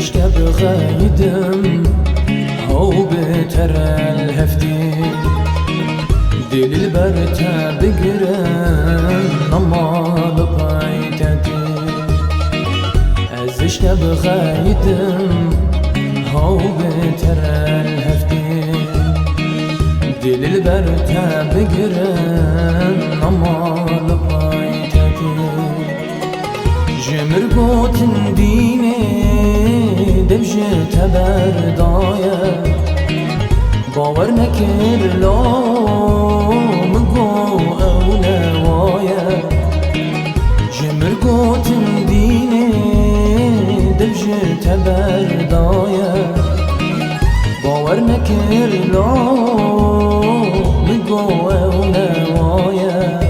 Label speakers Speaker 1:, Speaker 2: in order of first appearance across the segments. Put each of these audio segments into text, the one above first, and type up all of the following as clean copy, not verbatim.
Speaker 1: اشتا بغيدم هو بتر الهفتي دل البرتا بقرن نمال بايتاتي اشتا بغيدم هو بتر الهفتي دل البرتا بقرن نمال بايتاتي جمر بوتن ديني دبجت بردايا باور نكر لا مقو أولوايا جمر بوتن ديني دبجت بردايا باور نكر لا مقو أولوايا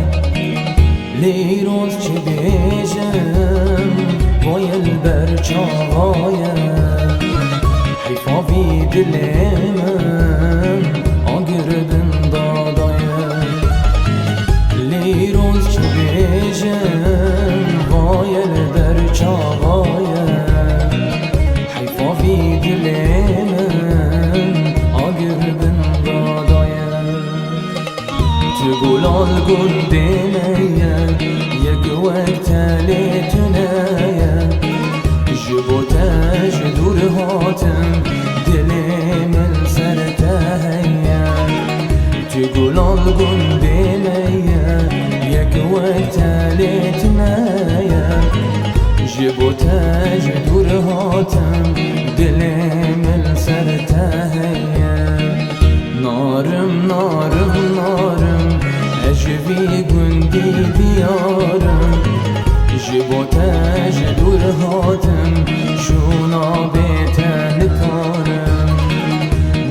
Speaker 1: ليروز چبيجم ويا البرچاوايا حيفا في دلمم آقربن دادايا ليروز چبيجم ويا البرچاوايا حيفا في دلمم آقربن دادايا تقول القديمية يك وقت لتنايا جبوتاج دور هاتم دلي من سرتاهيا تقول القديمية يك وقت لتنايا جبوتاج دور هاتم دلي من سرتاهيا نارم نارم نارم اجوی گندی دیارم جبوتاج دور هاتم شونا بیتن کارم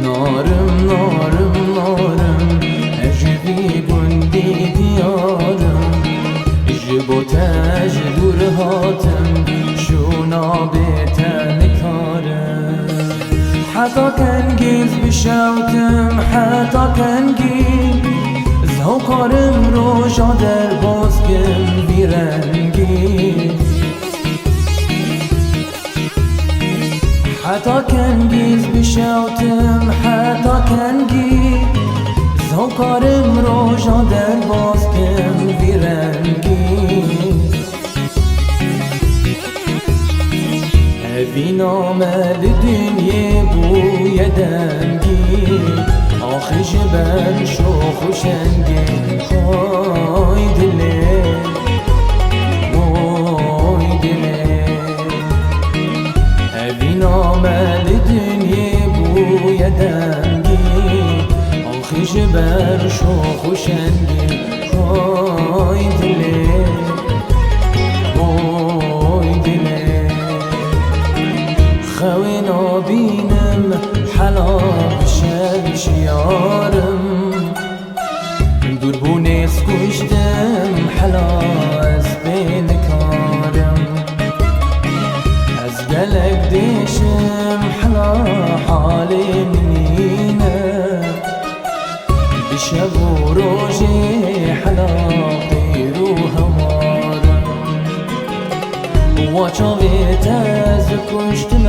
Speaker 1: نارم نارم نارم اجوی گندی دیارم جبوتاج دور هاتم شونا بیتن کارم حتی کنگیز بشوتم حتی کنگیز زهو کارم روشا در بازگم بیرنگی حتی کنگیز بشوتم حتی کنگیز زهو کارم روشا در بازگم بیرنگی اوی نامل دنیا بوی دنگی آخی جبن شوخ و شنگی خوی دلی وای دلی اوی نامل دنیا بوی دنگی آخی جبن شوخ و شنگی خوی دلی وای دلی خوی نابینم حلال شیارم دور بونیس کشتم حلا از بین کارم از گلک دیشم حلا حالی منینه بشب و روژی حلا غیر و هوارم واچاویت از کشتم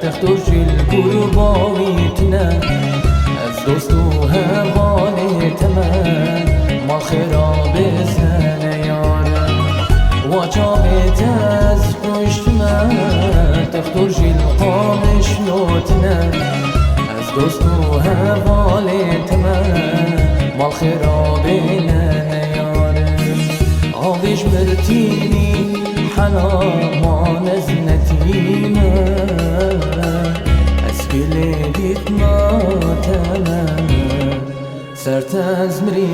Speaker 1: تختور جل قربانیتنا از دوست و هوانیت من ما خراب سن یارم واجابت از پشت من تختور جل قامش نوتنا از دوست و هوانیت من ما خراب یارم آبش مرتینی حنا ما نزنتینا اسكليت ما تمام صرت ازمري